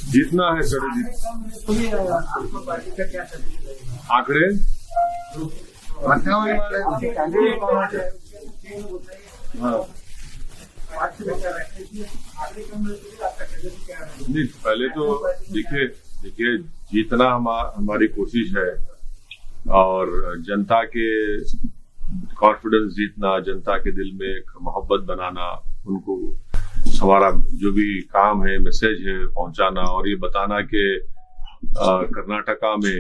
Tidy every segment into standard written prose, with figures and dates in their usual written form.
जीतना है सर, आंकड़े हाँ नहीं, पहले तो देखिए जीतना हमारी कोशिश है, और जनता के कॉन्फिडेंस जीतना, जनता के दिल में एक मोहब्बत बनाना, उनको हमारा जो भी काम है, मैसेज है पहुंचाना, और ये बताना कि कर्नाटका में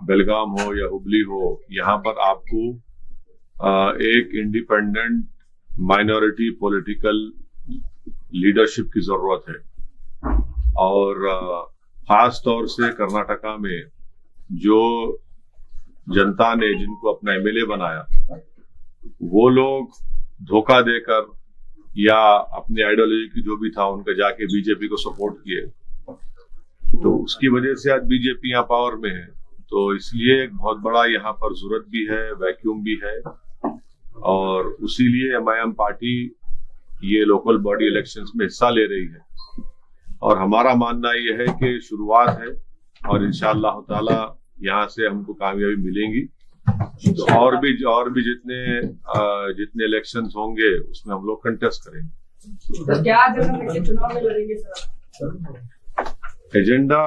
बेलगाम हो या हुबली हो, यहाँ पर आपको एक इंडिपेंडेंट माइनॉरिटी पॉलिटिकल लीडरशिप की जरूरत है। और खास तौर से कर्नाटका में जो जनता ने जिनको अपना एमएलए बनाया, वो लोग धोखा देकर या अपनी आइडियोलॉजी की जो भी था उनका जाके बीजेपी को सपोर्ट किए, तो उसकी वजह से आज बीजेपी यहाँ पावर में है। तो इसलिए एक बहुत बड़ा यहाँ पर जरूरत भी है, वैक्यूम भी है, और उसीलिए एमआईएम पार्टी ये लोकल बॉडी इलेक्शंस में हिस्सा ले रही है। और हमारा मानना ये है कि शुरुआत है, और इंशाअल्लाह ताला यहाँ से हमको कामयाबी मिलेंगी। तो और भी जितने इलेक्शंस होंगे उसमें हम लोग कंटेस्ट करेंगे। तो क्या चुनाव में लड़ेंगे सर? एजेंडा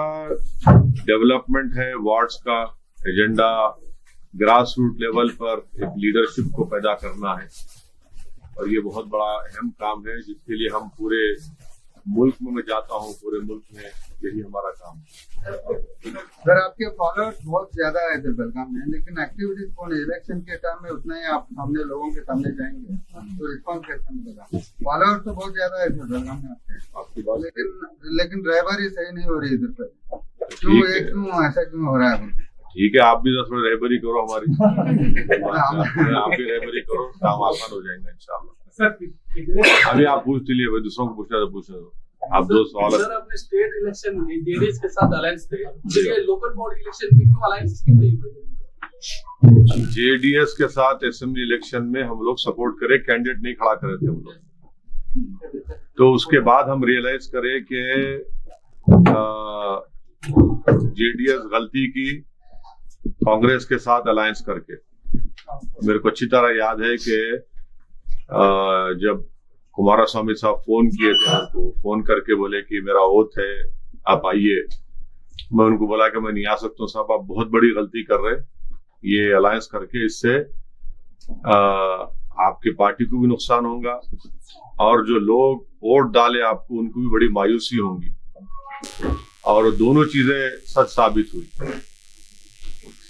डेवलपमेंट है, वार्ड्स का एजेंडा, ग्रास रूट लेवल पर एक लीडरशिप को पैदा करना है, और ये बहुत बड़ा अहम काम है जिसके लिए हम पूरे मुल्क में, मैं जाता हूँ पूरे मुल्क में, यही हमारा काम है। सर आपके फॉलोअर्स बहुत ज्यादा है इधर बेलगाम में, लेकिन एक्टिविटीज कौन है? इलेक्शन के टाइम में उतना ही आप सामने लोगों के सामने जाएंगे तो रिस्पॉन्स कैसे मिलेगा? फॉलोअर्स तो बहुत ज्यादा है इधर बेलगाम में आपके बात, लेकिन रहबरी सही नहीं हो रही इधर पर। क्यों ऐसा क्यों हो रहा है? ठीक है, आप भी थोड़ा रहबरी करो हमारी आप भी रहबरी करो, काम आसान हो जाएगा इंशाल्लाह। अभी आप पूछ लिए, दूसरों को पूछना तो पूछना दो। आप दो सवाल। सर अपने स्टेट इलेक्शन में जेडीएस के साथ अलायंस थे, ये लोकल बॉडी इलेक्शन में क्यों अलायंस क्यों नहीं हुए? जेडीएस के साथ असेंबली इलेक्शन में हम लोग सपोर्ट करे, कैंडिडेट नहीं खड़ा करे थे हम लोग। तो उसके बाद हम रियलाइज करे कि जेडीएस गलती की कांग्रेस के साथ अलायंस करके। मेरे को अच्छी तरह याद है कि जब कुमारस्वामी साहब फोन किए थे, उनको फोन करके बोले कि मेरा ओथ है, आप आइए। मैं उनको बोला कि मैं नहीं आ सकता हूँ साहब, आप बहुत बड़ी गलती कर रहे, ये अलायंस करके इससे आपके पार्टी को भी नुकसान होगा, और जो लोग वोट डाले आपको उनको भी बड़ी मायूसी होगी। और दोनों चीजें सच साबित हुई।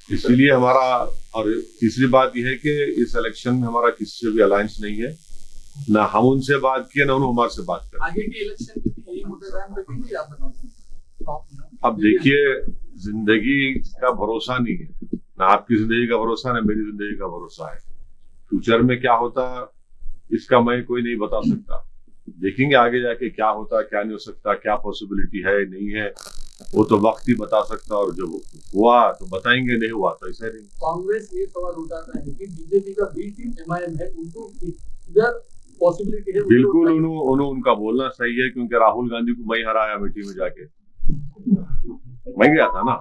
इसलिए हमारा, और तीसरी बात यह है कि इस इलेक्शन में हमारा किसी से भी अलायंस नहीं है, ना हम उनसे बात किए ना उन्होंने हमारे से बात की। आगे के इलेक्शन में यही मुद्दा रखेंगे आप बताइए। अब देखिए, जिंदगी का भरोसा नहीं है, ना आपकी जिंदगी का भरोसा, ना मेरी जिंदगी का भरोसा है। फ्यूचर में क्या होता इसका मैं कोई नहीं बता सकता। देखेंगे आगे जाके क्या होता, क्या नहीं हो सकता, क्या पॉसिबिलिटी है नहीं है, वो तो वक्त ही बता सकता। और जब हुआ तो बताएंगे, नहीं हुआ तो ऐसा नहीं। कांग्रेस ये सवाल उठाता है कि बीजेपी का बी टीम एमआईएम है, उनको इधर पॉसिबिलिटी है। बिल्कुल उनका बोलना सही है, क्योंकि राहुल गांधी को मैं हराया अमेठी में जाके, मैं गया था ना,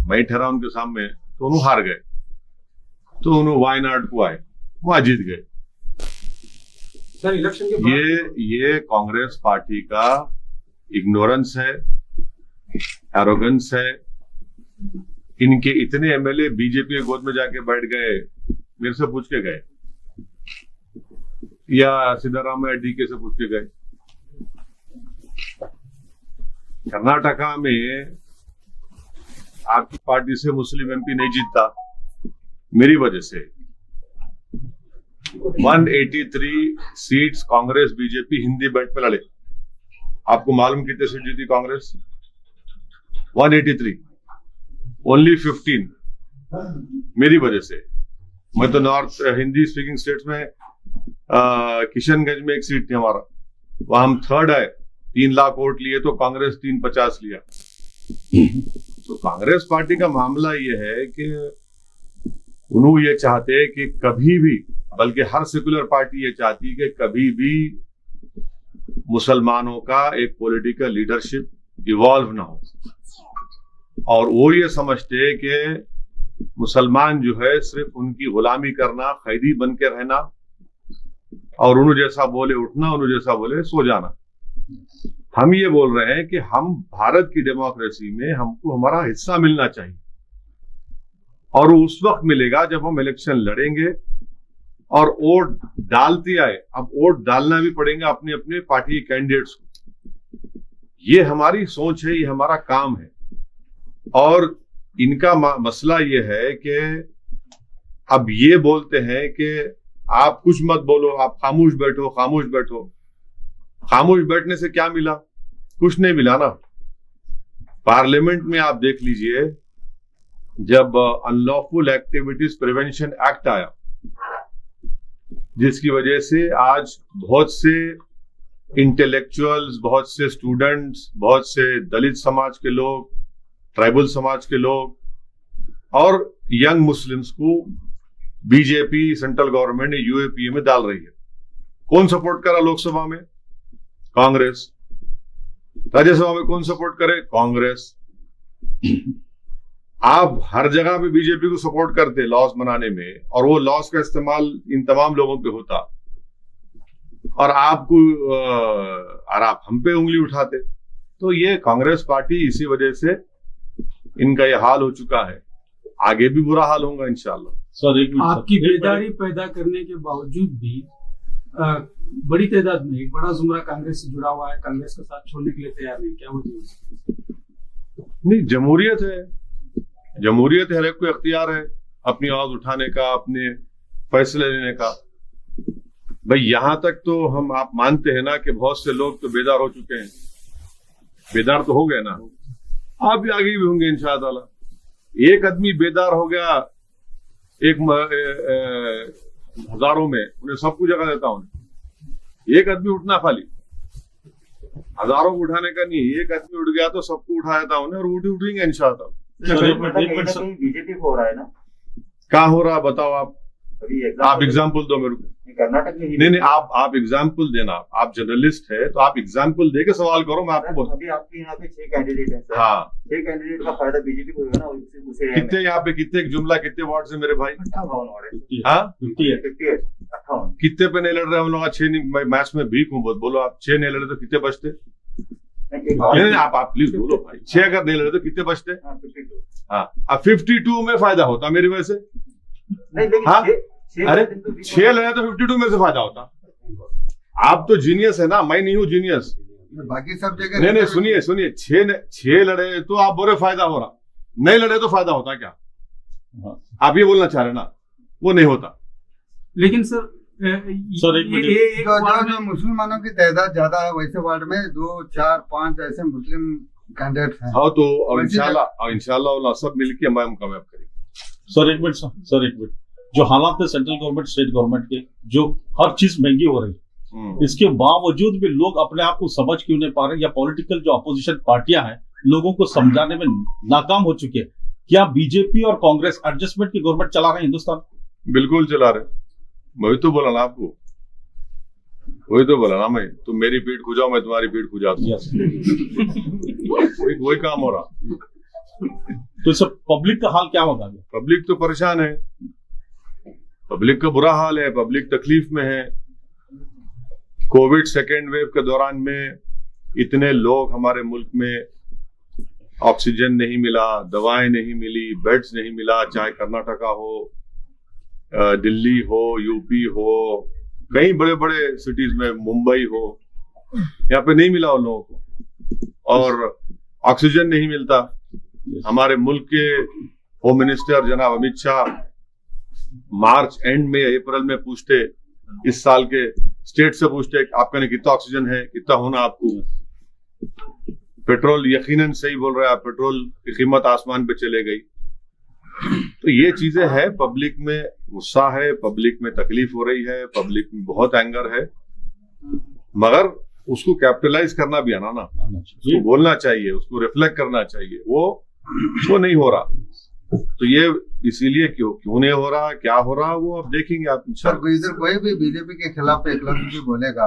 मैं ठहरा उनके सामने, तो उन्होंने हार गए। तो उन्होंने वायनाड को आए, वहां जीत गए। सर इलेक्शन के ये कांग्रेस पार्टी का इग्नोरेंस है, एरोगेंस है। इनके इतने एमएलए बीजेपी के गोद में जाके बैठ गए, मेरे से पूछ के गए, या सिद्धारामैया डीके से पूछ के गए। कर्नाटका में आपकी पार्टी से मुस्लिम एमपी नहीं जीतता, मेरी वजह से। 183 seats Congress BJP Hindi belt पे लड़े। आपको मालूम कितने सीट जीती कांग्रेस? 183, ओनली 15 मेरी वजह से। मैं तो नॉर्थ हिंदी स्पीकिंग स्टेट्स में किशनगंज में एक सीट थी हमारा, वहां हम थर्ड आए, 3 लाख वोट लिए, तो कांग्रेस 350 लिया। तो कांग्रेस पार्टी का मामला ये है कि उन्होंने ये चाहते हैं कि कभी भी, बल्कि हर सेकुलर पार्टी ये चाहती है कि कभी भी मुसलमानों का एक पॉलिटिकल लीडरशिप इवॉल्व ना हो, और वो ये समझते कि मुसलमान जो है सिर्फ उनकी गुलामी करना, कैदी बन के रहना और उन्होंने जैसा बोले उठना, उन्होंने जैसा बोले सो जाना। हम ये बोल रहे हैं कि हम भारत की डेमोक्रेसी में हमको हमारा हिस्सा मिलना चाहिए, और वो उस वक्त मिलेगा जब हम इलेक्शन लड़ेंगे और वोट डालते आए। अब वोट डालना भी पड़ेगा अपने अपने पार्टी कैंडिडेट्स को। ये हमारी सोच है, ये हमारा काम है। और इनका मसला ये है कि अब ये बोलते हैं कि आप कुछ मत बोलो, आप खामोश बैठो, खामोश बैठो। खामोश बैठने से क्या मिला? कुछ नहीं मिला ना। पार्लियामेंट में आप देख लीजिए, जब अनलॉफुल एक्टिविटीज प्रिवेंशन एक्ट आया, जिसकी वजह से आज बहुत से इंटेलेक्चुअल्स, बहुत से स्टूडेंट्स, बहुत से दलित समाज के लोग, ट्राइबल समाज के लोग और यंग मुस्लिम्स को बीजेपी सेंट्रल गवर्नमेंट यूएपीए में डाल रही है। कौन सपोर्ट करा लोकसभा में? कांग्रेस। राज्यसभा में कौन सपोर्ट करे? कांग्रेस। आप हर जगह पे बीजेपी को सपोर्ट करते लॉस बनाने में, और वो लॉस का इस्तेमाल इन तमाम लोगों पे होता, और आपको और आप हम पे उंगली उठाते। तो ये कांग्रेस पार्टी, इसी वजह से इनका ये हाल हो चुका है। आगे भी बुरा हाल होगा इंशाल्लाह। आपकी बेदारी पैदा करने के बावजूद भी बड़ी तादाद में एक बड़ा जुमरा कांग्रेस से जुड़ा हुआ है, कांग्रेस का साथ छोड़ने के लिए तैयार नहीं, क्या वजह? नहीं, जमहूरियत है, जमहूरियत है, हर एक को इख्तियार है अपनी आवाज उठाने का, अपने फैसले लेने का। भाई यहां तक तो आप मानते हैं ना कि बहुत से लोग तो बेदार हो चुके हैं। बेदार तो हो गए ना, आप भी आगे भी होंगे इंशाअल्लाह। एक आदमी बेदार हो गया एक हजारों में, उन्हें सब कुछ जगह देता हूं। एक आदमी उठना खाली, हजारों को उठाने का नहीं। एक आदमी उठ गया तो सबको उठा देता हूं, और उठेंगे इंशाअल्लाह। बीजेपी को हो रहा है ना, कहाँ हो रहा बताओ आप? आप एग्जाम्पल दो मेरे को। कर्नाटक में नहीं, आप एग्जाम्पल देना। आप जर्नलिस्ट है तो आप एग्जाम्पल दे के सवाल करो, मैं आपको अभी आपके यहाँ पे 6 कैंडिडेट हैं सर। हाँ, 6 कैंडिडेट का फायदा बीजेपी को होगा ना, उसे कितने यहाँ पे, कितने एक जुमला, कितने वार्ड से मेरे भाई? 58 वार्ड है। हाँ, 58 कितने पे नहीं लड़ रहे हम लोग? 6 मैच में भीख हूँ, बोलो आप 6 नहीं लड़े तो कितने बचते? नहीं, आप प्लीज बोलो भाई। 6 अगर नहीं लड़े तो कितने बचते? हाँ, अब 52 में फायदा होता मेरी वजह से। हाँ, अरे 6 लड़े तो 52 में से फायदा होता। आप तो जीनियस है ना, मैं नहीं हूँ जीनियस। बाकी सब जगह नहीं, सुनिए 6 लड़े तो आप बोले फायदा हो रहा, नहीं लड़े तो फायदा होता क्या? आप ये बोलना चाह रहे ना, वो नहीं होता। लेकिन सर जो मुसलमानों की तादाद ज्यादा है, वैसे वार्ड में 2, 4, 5 ऐसे मुस्लिम कैंडिडेट हैं। हाँ, तो इंशाल्लाह सब मिलकर हम कामयाब करेंगे। सर एक मिनट, जो हालात है सेंट्रल गवर्नमेंट, स्टेट गवर्नमेंट के, जो हर चीज महंगी हो रही है, इसके बावजूद भी लोग अपने आप को समझ क्यों नहीं पा रहे, या पॉलिटिकल जो अपोजिशन पार्टियां हैं लोगों को समझाने में नाकाम हो चुकी है? क्या बीजेपी और कांग्रेस एडजस्टमेंट की गवर्नमेंट चला रहे हैं हिंदुस्तान? बिल्कुल चला रहे। वही तो बोला ना आपको, वही तो बोला ना मैं। तुम मेरी पीठ खुजाओ, मैं तुम्हारी पीठ खुजा दूं। वही काम हो रहा। तो इस पब्लिक का हाल क्या होगा? पब्लिक तो परेशान है, पब्लिक का बुरा हाल है, पब्लिक तकलीफ में है। कोविड सेकेंड वेव के दौरान में इतने लोग हमारे मुल्क में, ऑक्सीजन नहीं मिला, दवाएं नहीं मिली, बेड्स नहीं मिला, चाहे कर्नाटका हो, दिल्ली हो, यूपी हो, कई बड़े बड़े सिटीज में, मुंबई हो, यहाँ पे नहीं मिला उन लोगों को। और ऑक्सीजन नहीं मिलता। हमारे मुल्क के होम मिनिस्टर जनाब अमित शाह मार्च एंड में, अप्रैल में पूछते, इस साल के स्टेट से पूछते आपका ने कितना ऑक्सीजन है, कितना होना आपको। पेट्रोल, यकीनन सही बोल रहे हैं आप, पेट्रोल की कीमत आसमान पे चले गई। तो ये चीजें हैं, पब्लिक में गुस्सा है, पब्लिक में तकलीफ हो रही है, पब्लिक में बहुत एंगर है, मगर उसको कैपिटलाइज करना भी आना ना, उसको बोलना चाहिए, उसको रिफ्लेक्ट करना चाहिए। वो नहीं हो रहा। तो ये इसीलिए क्यों नहीं हो रहा, क्या हो रहा, वो अब देखेंगे आप सर इंशाल्लाह। इधर कोई भी बीजेपी के खिलाफ एक लफ्ज भी बोलेगा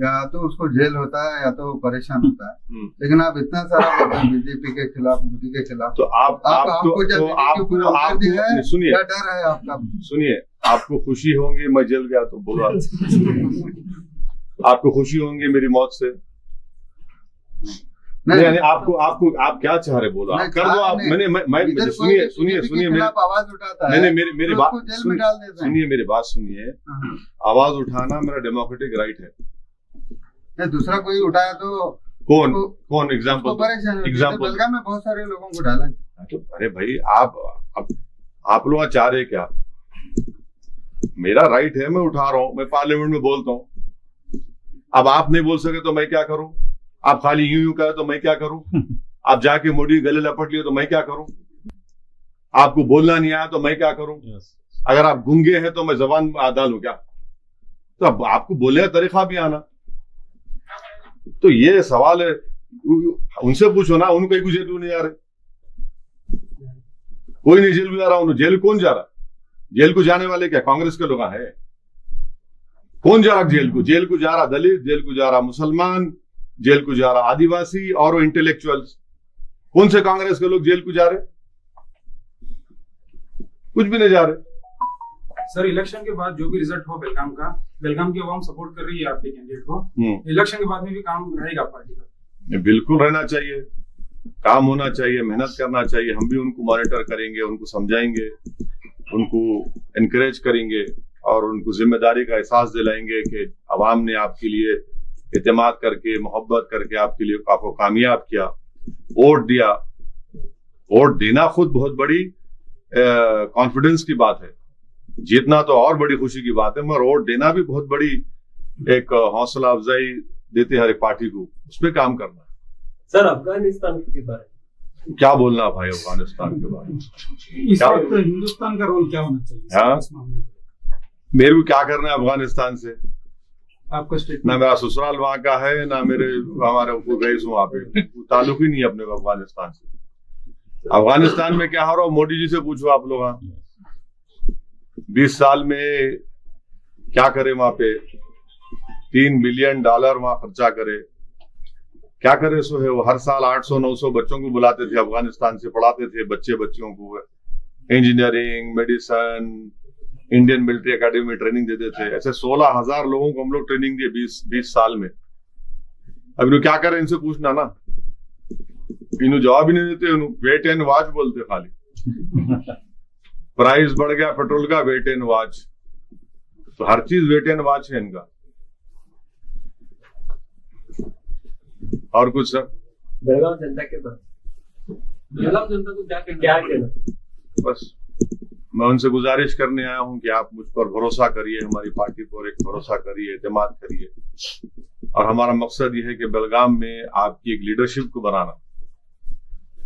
या तो उसको जेल होता है या तो परेशान होता है, लेकिन आप इतना सारा बोलते हैं बीजेपी के खिलाफ, मोदी के खिलाफ, तो आपको सुनिए, क्या डर है आपका? सुनिए, आपको खुशी होंगी मैं जेल गया तो बोला, आपको खुशी होंगी मेरी मौत से? नहीं, आप क्या चाह रहे बोलो, आप कर दो, आप मैंने सुनिए मेरी आवाज उठाता है, नहीं मेरी बात जेल में डाल देते हैं। सुनिए मेरी बात सुनिए, आवाज उठाना मेरा डेमोक्रेटिक राइट है। नहीं, दूसरा कोई उठाया तो कौन एग्जाम्पल बेलगाम में बहुत सारे लोगों को डाला। तो अरे भाई आप लोग चाह रहे क्या? मेरा राइट है, मैं उठा रहा हूं, मैं पार्लियामेंट में बोलता हूं। अब आप नहीं बोल सके तो मैं क्या करूं? आप खाली यूं कहे तो मैं क्या करूं? आप जाके मोदी गले लपट लिए तो मैं क्या करूं? आपको बोलना नहीं आया तो मैं क्या करूं? अगर आप गूंगे हैं तो मैं जबान डालूं क्या? तो अब आपको बोलने का तरीका भी आना। तो ये सवाल है, उनसे पूछो ना, उनको कुछ जेल नहीं जा रहे, कोई नहीं जेल जा रहा। जेल कौन जा रहा? जेल को जाने वाले क्या कांग्रेस के लोग हैं? कौन जा रहा जेल को? जेल को जा रहा दलित, जेल को जा रहा मुसलमान, जेल को जा रहा आदिवासी और इंटेलेक्चुअल्स। कौन से कांग्रेस के लोग जेल को जा रहे? कुछ भी नहीं जा रहे। सर इलेक्शन के बाद जो भी रिजल्ट हो बेलगाम की आवाम सपोर्ट कर रही है आपके कैंडिडेट को, इलेक्शन के बाद में भी काम रहेगा पार्टी का? बिल्कुल रहना चाहिए, काम होना चाहिए, मेहनत करना चाहिए। हम भी उनको मॉनिटर करेंगे, उनको समझाएंगे, उनको एनकरेज करेंगे और उनको जिम्मेदारी का एहसास दिलाएंगे कि अवाम ने आपके लिए एतमाद करके, मोहब्बत करके आपको कामयाब किया, वोट दिया। वोट देना खुद बहुत बड़ी कॉन्फिडेंस की बात है, जीतना तो और बड़ी खुशी की बात है, मगर वोट देना भी बहुत बड़ी एक हौसला अफजाई देते हर एक पार्टी को, उस पर काम करना। सर अफगानिस्तान के बारे में क्या बोलना भाई अफगानिस्तान के बारे में? इस वक्त हिंदुस्तान का रोल क्या होना चाहिए? हाँ? इस मामले में मेरे को क्या करना है अफगानिस्तान से? आपका स्टेटमेंट? ना मेरा ससुराल वहां का है, ना हमारे गए वहां पे, ताल्लुक ही नहीं है अपने को अफगानिस्तान से। अफगानिस्तान में क्या हो रहा है मोदी जी से पूछो आप लोग। 20 साल में क्या करे वहां पे? $3 बिलियन वहां खर्चा करे, क्या करे? सो है वो हर साल 800-900 बच्चों को बुलाते थे अफगानिस्तान से, पढ़ाते थे बच्चियों को engineering, medicine, Indian military academy में ट्रेनिंग देते थे। ऐसे 16,000 लोगों को हम लोग ट्रेनिंग दिए 20 साल में। अब इन्हों क्या करें, इनसे पूछना ना, इन्हों जवाब ही नहीं देते, वेट एंड वॉच बोलते खाली। प्राइस बढ़ गया पेट्रोल का, वेट एंड वॉच, तो हर चीज वेट एंड वॉच है इनका। और कुछ सर? बेलगाम जनता के बारे, बेलगाम जनता को क्या कहना? बस मैं उनसे गुजारिश करने आया हूं कि आप मुझ पर भरोसा करिए, हमारी पार्टी पर एक भरोसा करिए, एतमाद करिए। और हमारा मकसद ये है कि बेलगाम में आपकी एक लीडरशिप को बनाना,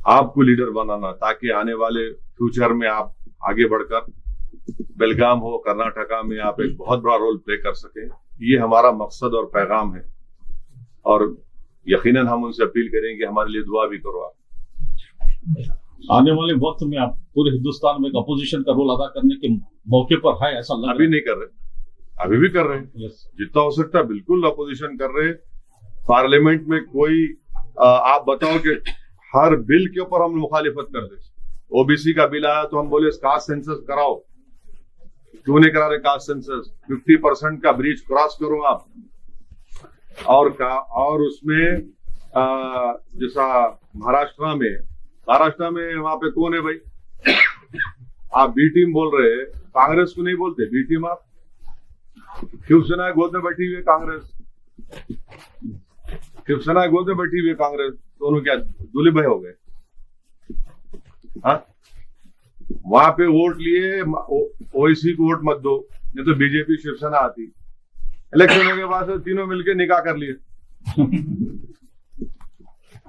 आपको लीडर बनाना, ताकि आने वाले फ्यूचर में आप आगे बढ़कर बेलगाम हो, कर्नाटका में आप एक बहुत बड़ा रोल प्ले कर सके। ये हमारा मकसद और पैगाम है। और यकीनन हम उनसे अपील करेंगे हमारे लिए दुआ भी करो आप। आने वाले वक्त में आप पूरे हिंदुस्तान में एक अपोजिशन का रोल अदा करने के मौके पर है, ऐसा लग रहा है? अभी नहीं कर रहे, अभी भी कर रहे हैं। जितना हो सकता है बिल्कुल अपोजिशन कर रहे हैं। पार्लियामेंट में कोई आप बताओ कि हर बिल के ऊपर हम मुखालिफत कर दे। ओबीसी का बिल आया तो हम बोले कास्ट सेंसस कराओ, क्यों नहीं करा रहे कास्ट सेंसस? 50% का ब्रीच क्रॉस करो आप। और उसमें जैसा महाराष्ट्र में वहां पे कौन है भाई? आप बी टीम बोल रहे हैं, कांग्रेस को नहीं बोलते बी टीम। आप शिवसेना गोद में बैठी हुई है कांग्रेस, शिवसेना गोद में बैठी हुई है कांग्रेस, दोनों क्या दूल्हे भाई हो गए? हाँ, वहां पे वोट लिए, ओवैसी को वोट मत दो, नहीं तो बीजेपी शिवसेना आती। इलेक्शनों के बाद तीनों मिलकर निकाह कर लिए।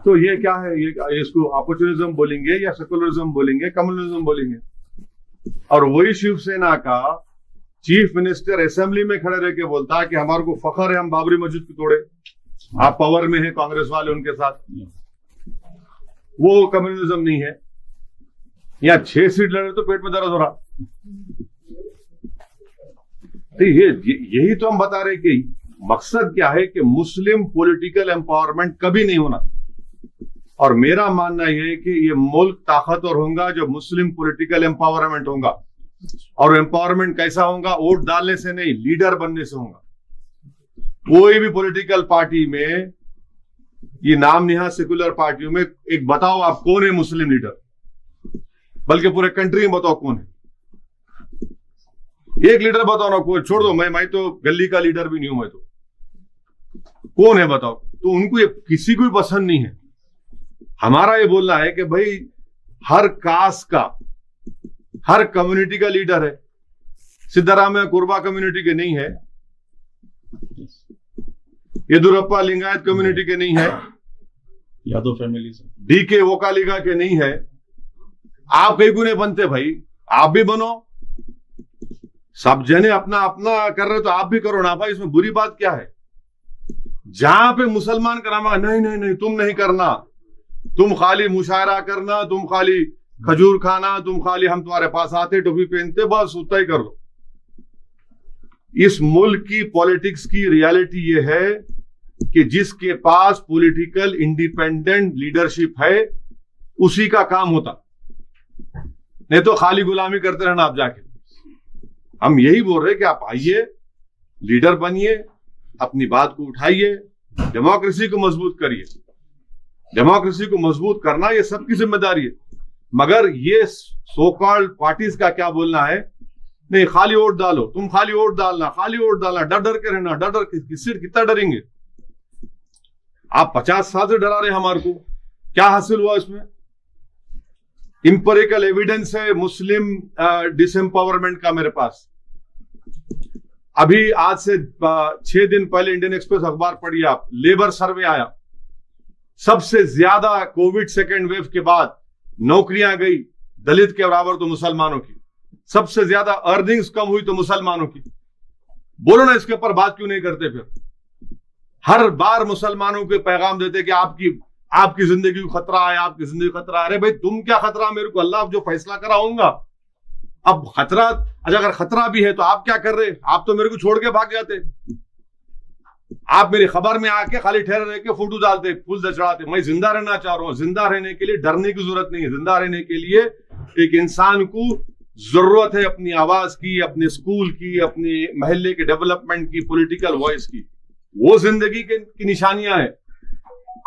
तो ये क्या है? ये इसको अपॉर्चुनिज्म बोलेंगे या सेकुलरिज्म बोलेंगे, कम्युनिज्म बोलेंगे? और वही शिवसेना का चीफ मिनिस्टर असेंबली में खड़े रह के बोलता है कि हमारे को फखर है हम बाबरी मस्जिद को तोड़े। आप पावर में है, कांग्रेस वाले उनके साथ, वो कम्युनिज्म नहीं है। यहाँ 6 सीट लड़े तो पेट में दर्द हो रहा। तो यही तो हम बता रहे कि मकसद क्या है कि मुस्लिम पॉलिटिकल एम्पावरमेंट कभी नहीं होना। और मेरा मानना यह है कि ये मुल्क ताकतवर होगा जो मुस्लिम पॉलिटिकल एम्पावरमेंट होगा। और एम्पावरमेंट कैसा होगा? वोट डालने से नहीं, लीडर बनने से होगा। कोई भी पॉलिटिकल पार्टी में, ये नाम नेहाद सेकुलर पार्टियों में, एक बताओ आप कौन है मुस्लिम लीडर? बल्कि पूरे कंट्री में बताओ कौन है? एक लीडर बताओ ना, कोई छोड़ दो, मैं तो गली का लीडर भी नहीं हूं, मैं तो कौन है बताओ? तो उनको ये किसी को भी पसंद नहीं है। हमारा ये बोलना है कि भाई हर कास्ट का, हर कम्युनिटी का लीडर है। सिद्धरामैया कुर्बा कम्युनिटी के नहीं है, येदुरप्पा लिंगायत कम्युनिटी के नहीं है, यादव फैमिली से, डीके वोकालिगा के नहीं है। आप कहीं को नहीं बनते भाई, आप भी बनो। सब जने अपना अपना कर रहे तो आप भी करो ना भाई, इसमें बुरी बात क्या है? जहां पे मुसलमान करामा, नहीं नहीं नहीं तुम नहीं करना, तुम खाली मुशायरा करना, तुम खाली खजूर खाना, तुम खाली हम तुम्हारे पास आते टोपी पहनते, बस उतना ही कर लो। इस मुल्क की पॉलिटिक्स की रियलिटी ये है कि जिसके पास पॉलिटिकल इंडिपेंडेंट लीडरशिप है उसी का काम होता, नहीं तो खाली गुलामी करते रहना आप जाके। हम यही बोल रहे कि आप आइए, लीडर बनिए, अपनी बात को उठाइए, डेमोक्रेसी को मजबूत करिए। डेमोक्रेसी को मजबूत करना ये सबकी जिम्मेदारी है। मगर ये सो कॉल्ड पार्टीज का क्या बोलना है? नहीं खाली वोट डालो, तुम खाली वोट डालना, खाली वोट डालना, डर डर के रहना। डर डर किससे, कितना डरेंगे? आप 50 साल से डरा रहे हमारे को, क्या हासिल हुआ इसमें? इंपेरिकल एविडेंस है मुस्लिम डिसएम्पावरमेंट का मेरे पास। अभी आज से 6 दिन पहले इंडियन एक्सप्रेस अखबार पढ़िए आप, लेबर सर्वे आया, सबसे ज्यादा कोविड सेकेंड वेव के बाद नौकरियां गई दलित के बराबर तो मुसलमानों की, सबसे ज्यादा अर्निंग्स कम हुई तो मुसलमानों की। बोलो ना, इसके ऊपर बात क्यों नहीं करते? फिर हर बार मुसलमानों के पैगाम देते कि आपकी जिंदगी को खतरा है, आपकी जिंदगी को खतरा है। अरे भाई तुम क्या खतरा? मेरे को अल्लाह जो फैसला करा होऊंगा। अब खतरा, अच्छा अगर खतरा भी है तो आप क्या कर रहे? आप तो मेरे को छोड़ के भाग जाते। आप मेरी खबर में आके खाली ठहरे रह के फोटो डालते, फूल चढ़ाते। मैं जिंदा रहना चाह रहा हूं। जिंदा रहने के लिए डरने की जरूरत नहीं है। जिंदा रहने के लिए एक इंसान को जरूरत है अपनी आवाज की, अपने स्कूल की, अपने महल्ले के डेवलपमेंट की, पॉलिटिकल वॉइस की। वो जिंदगी की निशानियां हैं।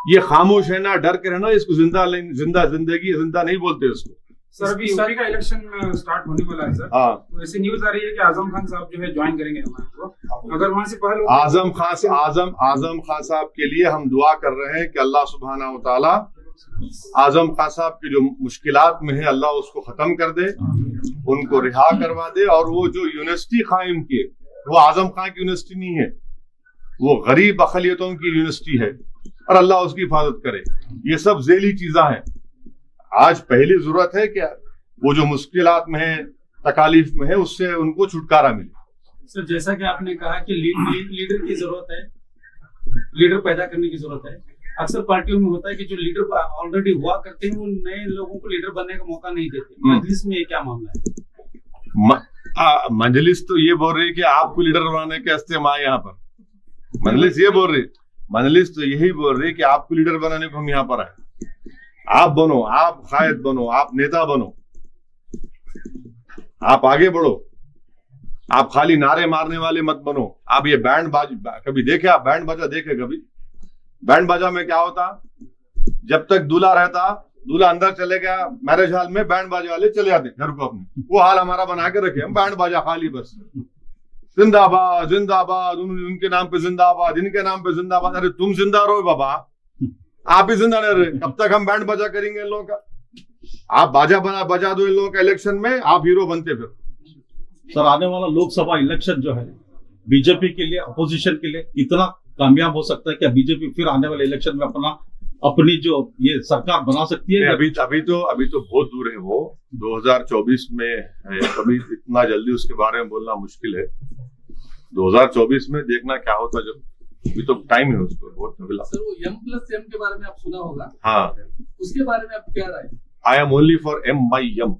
ये खामोश है ना, डर के रहना, इसको जिंदा जिंदगी जिंदा नहीं बोलते इसको। सर अभी यूपी का इलेक्शन स्टार्ट होने वाला है सर। हाँ, तो ऐसी न्यूज आ रही है कि आजम खान साहब जो है ज्वाइन करेंगे हमारे को। अगर वहां से पहले आजम खान साहब के लिए हम दुआ कर रहे हैं कि अल्लाह सुब्हाना व तआला आजम खान साहब की जो मुश्किलात में है अल्लाह उसको खत्म कर दे, उनको रिहा करवा दे। और वो जो यूनिवर्सिटी कायम किए, वो आजम खान की यूनिवर्सिटी नहीं है, वो गरीब अकलियतों की यूनिवर्सिटी है, और अल्लाह उसकी हिफाजत करे। ये सब ज़ेली चीज़ा है। आज पहली जरूरत है कि वो जो मुश्किलात में है, तकालीफ में है, उससे उनको छुटकारा मिले। सर जैसा कि आपने कहा कि लीडर की जरूरत है, लीडर पैदा करने की जरूरत है। अक्सर पार्टियों में होता है कि जो लीडर ऑलरेडी हुआ करते हैं वो नए लोगों को लीडर बनने का मौका नहीं देते। मजलिस में ये क्या मामला है? मजलिस तो ये बोल रही है कि आपको लीडर बनाने के वास्ते हम आए यहाँ पर। मजलिस ये बोल रही, मजलिस तो यही बोल रही कि आपको लीडर बनाने को हम यहाँ पर आए। आप बनो, आप कायद बनो, आप नेता बनो, आप आगे बढ़ो, आप खाली नारे मारने वाले मत बनो। आप ये बैंड बाजा कभी देखे? आप बैंड बाजा देखे कभी? बैंड बाजा में क्या होता? जब तक दूल्हा रहता, दूल्हा अंदर चले गया मैरिज हॉल में, बैंड बाजा वाले चले जाते घर को अपने। वो हाल हमारा बना के रखे हम, बैंड बाजा खाली बस जिंदाबाद जिंदाबाद, उनके नाम पे जिंदाबाद, इनके नाम पे जिंदाबाद। अरे तुम जिंदा रहो बाबा, आप ही जिंदा नहीं रहे। कब तक हम बैंड बाजा करेंगे इन लोगों का? आप बजा दो इन लोगों का इलेक्शन में, आप हीरो बनते फिर। सर आने वाला लोकसभा इलेक्शन जो है बीजेपी के लिए, अपोजिशन के लिए इतना कामयाब हो सकता है? क्या बीजेपी फिर आने वाले इलेक्शन में अपनी जो ये सरकार बना सकती है? अभी तो बहुत दूर है वो, 2024 में है। कभी इतना जल्दी उसके बारे में बोलना मुश्किल है। 2024 में देखना क्या होता, जब अभी तो टाइम है उसको बहुत। सर वो M+M के बारे में आप सुना होगा? हाँ, उसके बारे में आप क्या राय? I am only for MIM.